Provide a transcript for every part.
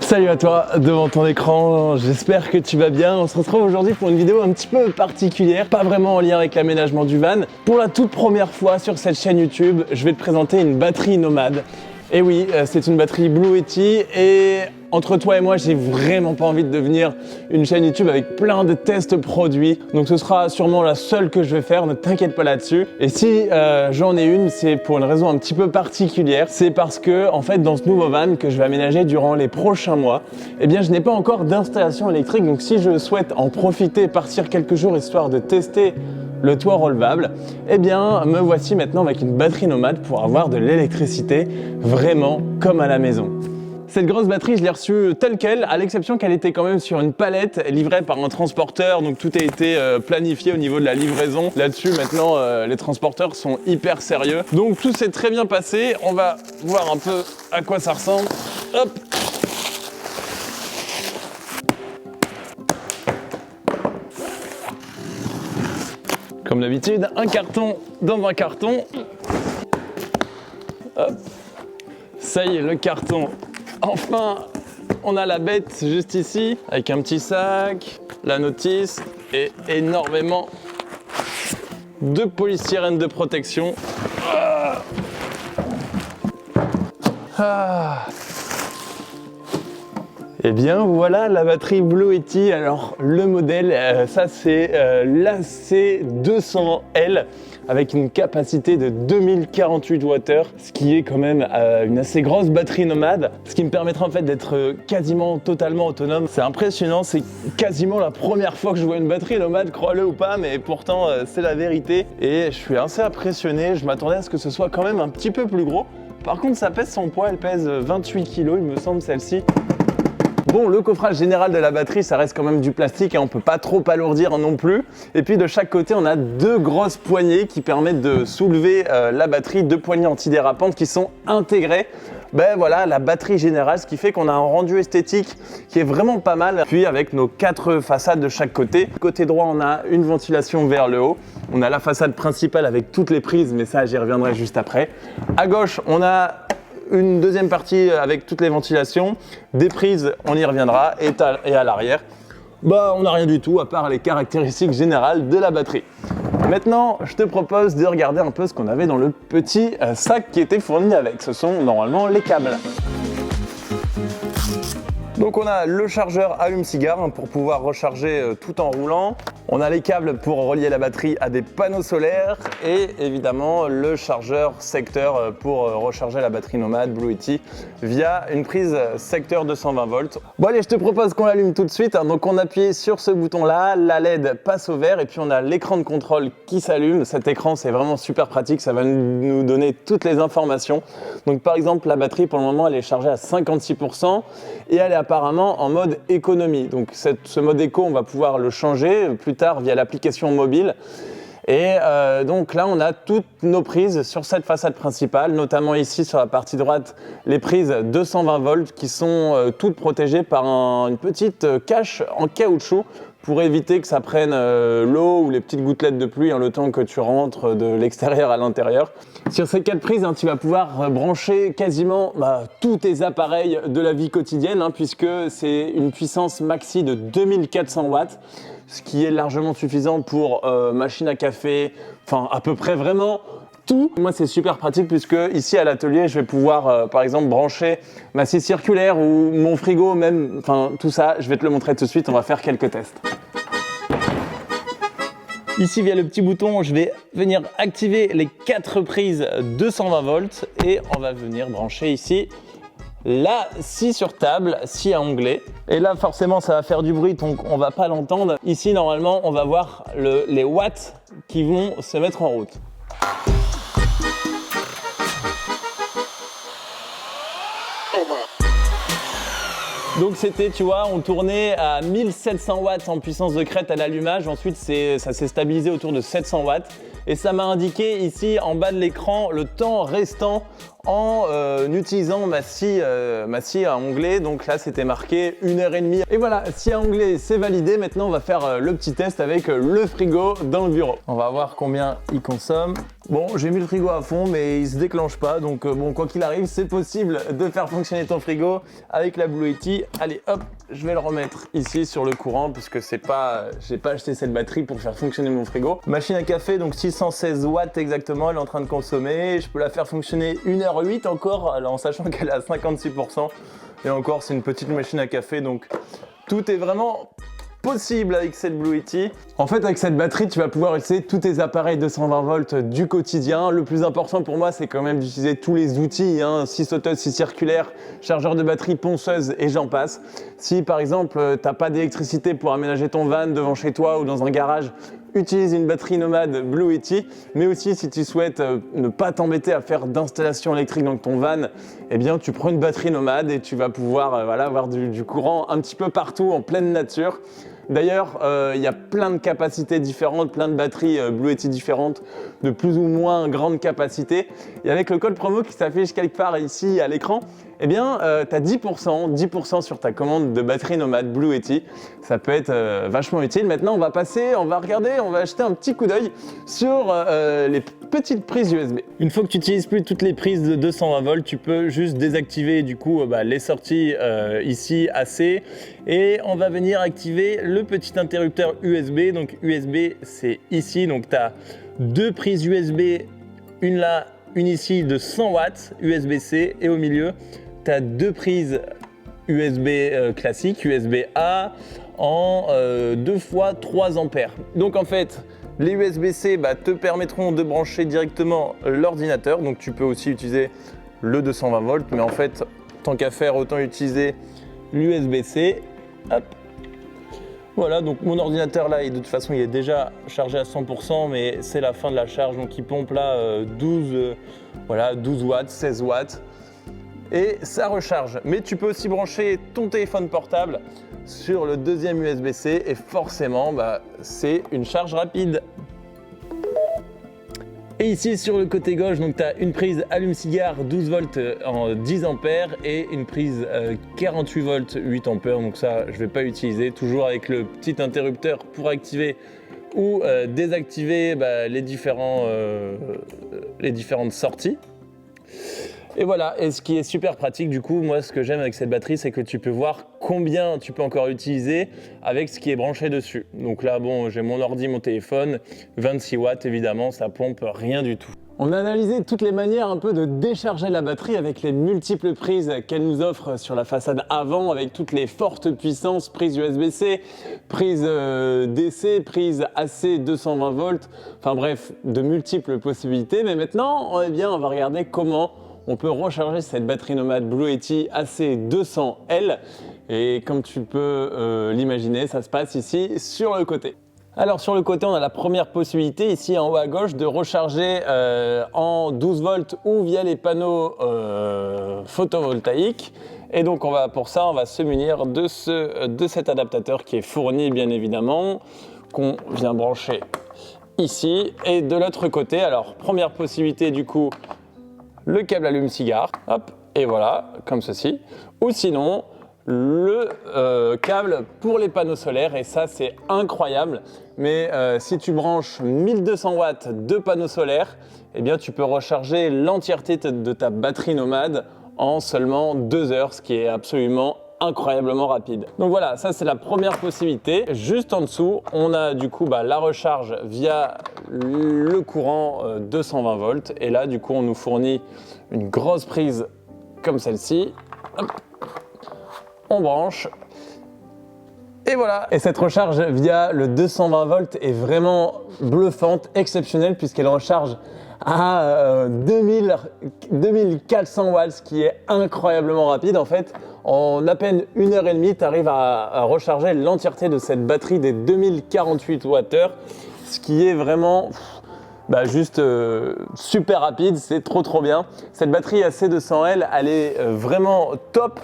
Salut à toi devant ton écran, j'espère que tu vas bien. On se retrouve aujourd'hui pour une vidéo un petit peu particulière, pas vraiment en lien avec l'aménagement du van. Pour la toute première fois sur cette chaîne YouTube, je vais te présenter une batterie nomade. Et oui, c'est une batterie Blue Yeti et entre toi et moi, j'ai vraiment pas envie de devenir une chaîne YouTube avec plein de tests produits. Donc ce sera sûrement la seule que je vais faire, ne t'inquiète pas là-dessus. Et si j'en ai une, c'est pour une raison un petit peu particulière. C'est parce que, en fait, dans ce nouveau van que je vais aménager durant les prochains mois, eh bien, je n'ai pas encore d'installation électrique. Donc si je souhaite en profiter, partir quelques jours histoire de tester le toit relevable, eh bien, me voici maintenant avec une batterie nomade pour avoir de l'électricité vraiment comme à la maison. Cette grosse batterie, je l'ai reçue telle quelle, à l'exception qu'elle était quand même sur une palette livrée par un transporteur, donc tout a été planifié au niveau de la livraison. Là-dessus, maintenant, les transporteurs sont hyper sérieux. Donc tout s'est très bien passé. On va voir un peu à quoi ça ressemble. Hop! Comme d'habitude, un carton dans un carton. Hop. Ça y est, le carton. Enfin, on a la bête juste ici, avec un petit sac, la notice et énormément de polystyrène de protection. Ah. Et bien voilà la batterie Blue Yeti. Alors le modèle, ça c'est l'AC200L avec une capacité de 2048 Wh, ce qui est quand même une assez grosse batterie nomade, ce qui me permettra en fait d'être quasiment totalement autonome. C'est impressionnant, c'est quasiment la première fois que je vois une batterie nomade, crois-le ou pas, mais pourtant c'est la vérité. Et je suis assez impressionné, je m'attendais à ce que ce soit quand même un petit peu plus gros. Par contre ça pèse son poids, elle pèse 28 kg il me semble celle-ci. Bon, le coffrage général de la batterie, ça reste quand même du plastique et on peut pas trop alourdir non plus. Et puis de chaque côté, on a deux grosses poignées qui permettent de soulever la batterie, deux poignées antidérapantes qui sont intégrées. Ben voilà, la batterie générale, ce qui fait qu'on a un rendu esthétique qui est vraiment pas mal. Puis avec nos quatre façades de chaque côté. Côté droit, on a une ventilation vers le haut. On a la façade principale avec toutes les prises, mais ça, j'y reviendrai juste après. À gauche, on a une deuxième partie avec toutes les ventilations, des prises, on y reviendra, et à l'arrière, bah, on n'a rien du tout à part les caractéristiques générales de la batterie. Maintenant, je te propose de regarder un peu ce qu'on avait dans le petit sac qui était fourni avec. Ce sont normalement les câbles. Donc on a le chargeur allume-cigare pour pouvoir recharger tout en roulant. On a les câbles pour relier la batterie à des panneaux solaires et évidemment le chargeur secteur pour recharger la batterie nomade Blue Yeti via une prise secteur 220 volts. Bon allez, je te propose qu'on l'allume tout de suite. Donc on appuie sur ce bouton là, la LED passe au vert et puis on a l'écran de contrôle qui s'allume. Cet écran c'est vraiment super pratique, ça va nous donner toutes les informations. Donc par exemple la batterie pour le moment elle est chargée à 56% et elle est apparemment en mode économie. Donc ce mode éco on va pouvoir le changer plus tard via l'application mobile. Et donc là on a toutes nos prises sur cette façade principale, notamment ici sur la partie droite les prises 220 volts qui sont toutes protégées par une petite cache en caoutchouc pour éviter que ça prenne l'eau ou les petites gouttelettes de pluie le temps que tu rentres de l'extérieur à l'intérieur. Sur ces quatre prises, tu vas pouvoir brancher quasiment tous tes appareils de la vie quotidienne puisque c'est une puissance maxi de 2400 watts, ce qui est largement suffisant pour machine à café, enfin à peu près vraiment tout. Moi c'est super pratique puisque ici à l'atelier je vais pouvoir par exemple brancher ma scie circulaire ou mon frigo même, enfin tout ça je vais te le montrer tout de suite, on va faire quelques tests. Ici via le petit bouton je vais venir activer les quatre prises 220 volts et on va venir brancher ici la scie sur table, scie à onglet. Et là forcément ça va faire du bruit donc on va pas l'entendre. Ici normalement on va voir les watts qui vont se mettre en route. Donc c'était, tu vois, on tournait à 1700 watts en puissance de crête à l'allumage. Ensuite, ça s'est stabilisé autour de 700 watts. Et ça m'a indiqué ici en bas de l'écran le temps restant en utilisant ma scie à onglet. Donc là, c'était marqué 1h30. Et voilà, scie à onglet, c'est validé. Maintenant, on va faire le petit test avec le frigo dans le bureau. On va voir combien il consomme. Bon, j'ai mis le frigo à fond, mais il se déclenche pas, donc bon, quoi qu'il arrive, c'est possible de faire fonctionner ton frigo avec la Blue Yeti. Allez, hop, je vais le remettre ici sur le courant, puisque j'ai pas acheté cette batterie pour faire fonctionner mon frigo. Machine à café, donc 616 watts exactement, elle est en train de consommer. Je peux la faire fonctionner 1h08 encore, alors en sachant qu'elle est à 56%. Et encore, c'est une petite machine à café, donc tout est vraiment possible avec cette Blue Yeti. En fait, avec cette batterie, tu vas pouvoir utiliser tous tes appareils 220 volts du quotidien. Le plus important pour moi, c'est quand même d'utiliser tous les outils, scie sauteuse, scie circulaire, chargeur de batterie, ponceuse et j'en passe. Si par exemple, tu n'as pas d'électricité pour aménager ton van devant chez toi ou dans un garage, utilise une batterie nomade Blue Yeti, mais aussi si tu souhaites ne pas t'embêter à faire d'installation électrique dans ton van, eh bien tu prends une batterie nomade et tu vas pouvoir avoir du courant un petit peu partout en pleine nature. D'ailleurs, il y a plein de capacités différentes, plein de batteries Blue Yeti différentes, de plus ou moins grande capacité. Et avec le code promo qui s'affiche quelque part ici à l'écran, eh bien, tu as 10% sur ta commande de batterie nomade Blue Yeti. Ça peut être vachement utile. Maintenant, on va acheter un petit coup d'œil sur les petites prises USB. Une fois que tu n'utilises plus toutes les prises de 220 volts, tu peux juste désactiver du coup les sorties ici AC et on va venir activer le petit interrupteur USB. Donc USB, c'est ici. Donc tu as deux prises USB, une là, une ici de 100 watts USB-C et au milieu, tu as deux prises USB classiques, USB-A en 2 fois 3 ampères. Donc en fait, les USB-C te permettront de brancher directement l'ordinateur. Donc tu peux aussi utiliser le 220 volts, mais en fait, tant qu'à faire, autant utiliser l'USB-C. Hop. Voilà, donc mon ordinateur là, de toute façon, il est déjà chargé à 100%, mais c'est la fin de la charge, donc il pompe là 12 watts, 16 watts. Et ça recharge. Mais tu peux aussi brancher ton téléphone portable sur le deuxième USB-C et forcément, c'est une charge rapide. Et ici sur le côté gauche, tu as une prise allume-cigare 12 volts en 10 ampères et une prise 48 volts 8 ampères. Donc ça, je ne vais pas utiliser. Toujours avec le petit interrupteur pour activer ou désactiver les différentes sorties. Et voilà, et ce qui est super pratique du coup, moi ce que j'aime avec cette batterie, c'est que tu peux voir combien tu peux encore utiliser avec ce qui est branché dessus. Donc là, bon, j'ai mon ordi, mon téléphone, 26 watts évidemment, ça pompe rien du tout. On a analysé toutes les manières un peu de décharger la batterie avec les multiples prises qu'elle nous offre sur la façade avant, avec toutes les fortes puissances, prise USB-C, prise DC, prise AC 220 volts, enfin bref, de multiples possibilités. Mais maintenant, on va regarder comment on peut recharger cette batterie nomade Blue Yeti AC200L et comme tu peux l'imaginer, ça se passe ici sur le côté. Alors sur le côté, on a la première possibilité ici en haut à gauche de recharger en 12 volts ou via les panneaux photovoltaïques. Et donc pour ça, on va se munir de cet adaptateur qui est fourni bien évidemment, qu'on vient brancher ici. Et de l'autre côté, alors première possibilité du coup, le câble allume-cigare, hop, et voilà, comme ceci. Ou sinon, le câble pour les panneaux solaires, et ça c'est incroyable. Mais si tu branches 1200 watts de panneaux solaires, eh bien tu peux recharger l'entièreté de ta batterie nomade en seulement 2 heures, ce qui est absolument incroyablement rapide. Donc voilà, ça c'est la première possibilité. Juste en dessous, on a du coup la recharge via le courant 220 volts. Et là, du coup, on nous fournit une grosse prise comme celle-ci. On branche. Et voilà. Et cette recharge via le 220 volts est vraiment bluffante, exceptionnelle, puisqu'elle recharge à 2400 watts, ce qui est incroyablement rapide. En fait, en à peine 1h30, tu arrives à recharger l'entièreté de cette batterie des 2048 Wh, ce qui est vraiment juste super rapide, c'est trop bien. Cette batterie AC200L, elle est vraiment top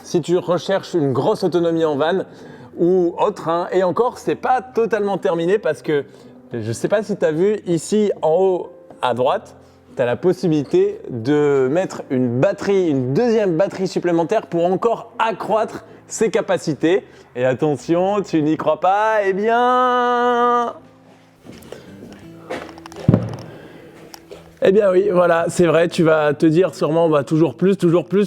si tu recherches une grosse autonomie en van ou autre. Et encore, c'est pas totalement terminé parce que je sais pas si tu as vu ici en haut à droite, tu as la possibilité de mettre une deuxième batterie supplémentaire pour encore accroître ses capacités. Et attention, tu n'y crois pas, eh bien, Eh bien oui, voilà, c'est vrai, tu vas te dire sûrement bah, toujours plus,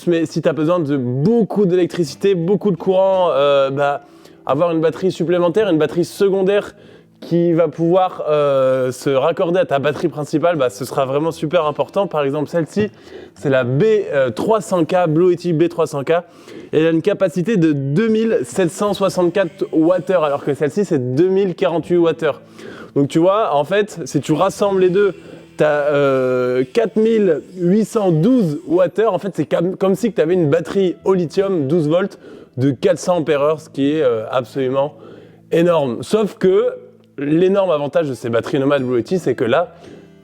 mais si tu as besoin de beaucoup d'électricité, beaucoup de courant, avoir une batterie supplémentaire, une batterie secondaire qui va pouvoir se raccorder à ta batterie principale, bah, ce sera vraiment super important. Par exemple, celle-ci, c'est la B300K, Blue Yeti B300K, et elle a une capacité de 2764 Wh, alors que celle-ci, c'est 2048 Wh. Donc tu vois, en fait, si tu rassembles les deux, tu as 4812 Wh. En fait, c'est comme si tu avais une batterie au lithium 12 volts de 400 ampères, ce qui est absolument énorme. Sauf que l'énorme avantage de ces batteries Nomad Blue Yeti, c'est que là,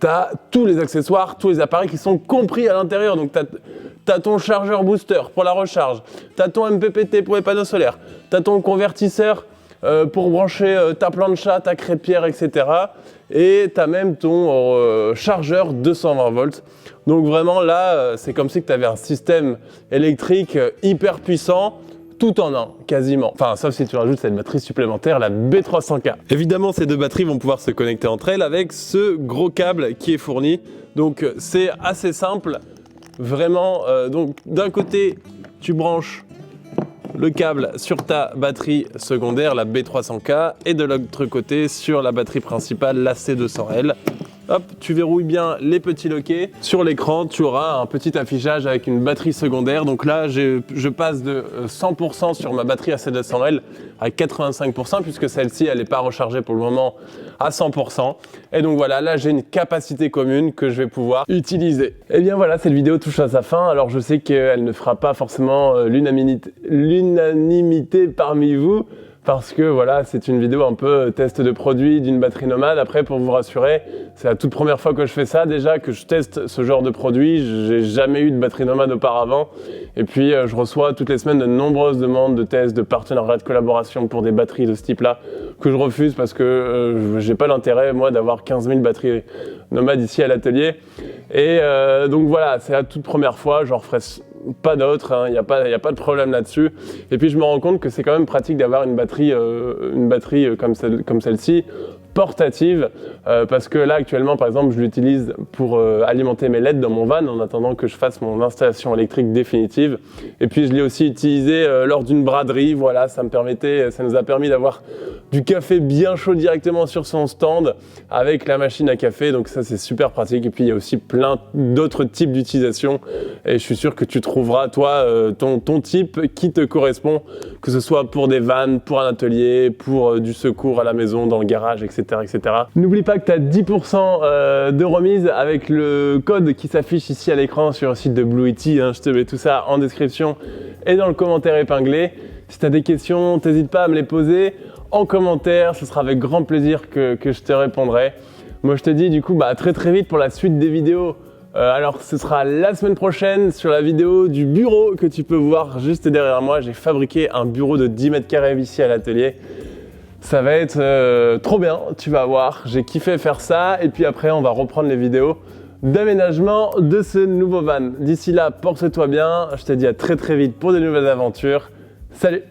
tu as tous les accessoires, tous les appareils qui sont compris à l'intérieur. Donc, tu as ton chargeur booster pour la recharge, tu as ton MPPT pour les panneaux solaires, tu as ton convertisseur pour brancher ta plancha, ta crêpière, etc. Et tu as même ton chargeur 220 volts. Donc vraiment là, c'est comme si tu avais un système électrique hyper puissant, tout en un, quasiment. Enfin, sauf si tu rajoutes cette batterie supplémentaire, la B300K. Évidemment, ces deux batteries vont pouvoir se connecter entre elles avec ce gros câble qui est fourni. Donc c'est assez simple, vraiment. Donc d'un côté, tu branches le câble sur ta batterie secondaire, la B300K, et de l'autre côté sur la batterie principale, la C200L. Hop, tu verrouilles bien les petits loquets. Sur l'écran, tu auras un petit affichage avec une batterie secondaire. Donc là, je passe de 100% sur ma batterie AC200L à 85%, puisque celle-ci, elle n'est pas rechargée pour le moment à 100%. Et donc voilà, là, j'ai une capacité commune que je vais pouvoir utiliser. Et bien voilà, cette vidéo touche à sa fin. Alors je sais qu'elle ne fera pas forcément l'unanimité parmi vous, parce que voilà, c'est une vidéo un peu test de produit d'une batterie Nomad. Après, pour vous rassurer, c'est la toute première fois que je fais ça déjà, que je teste ce genre de produit. J'ai jamais eu de batterie Nomad auparavant. Et puis, je reçois toutes les semaines de nombreuses demandes de tests, de partenariats, de collaboration pour des batteries de ce type-là, que je refuse parce que j'ai pas l'intérêt, moi, d'avoir 15 000 batteries Nomad ici à l'atelier. Et donc voilà, c'est la toute première fois, j'en referai pas d'autres, hein, y a pas de problème là-dessus. Et puis je me rends compte que c'est quand même pratique d'avoir une batterie comme celle-ci, portative, parce que là actuellement par exemple je l'utilise pour alimenter mes LED dans mon van en attendant que je fasse mon installation électrique définitive. Et puis je l'ai aussi utilisé lors d'une braderie, voilà, ça nous a permis d'avoir du café bien chaud directement sur son stand avec la machine à café, donc ça c'est super pratique. Et puis il y a aussi plein d'autres types d'utilisation et je suis sûr que tu trouveras toi ton type qui te correspond, que ce soit pour des vannes, pour un atelier, pour du secours à la maison, dans le garage, etc. etc. N'oublie pas que tu as 10% de remise avec le code qui s'affiche ici à l'écran sur le site de Blue Yeti, hein. Je te mets tout ça en description et dans le commentaire épinglé. Si tu as des questions, n'hésite pas à me les poser en commentaire, ce sera avec grand plaisir que je te répondrai. Moi je te dis du coup très vite pour la suite des vidéos. Alors ce sera la semaine prochaine sur la vidéo du bureau que tu peux voir juste derrière moi. J'ai fabriqué un bureau de 10 mètres carrés ici à l'atelier. Ça va être trop bien, tu vas voir. J'ai kiffé faire ça et puis après on va reprendre les vidéos d'aménagement de ce nouveau van. D'ici là, porte-toi bien. Je te dis à très vite pour de nouvelles aventures. Salut!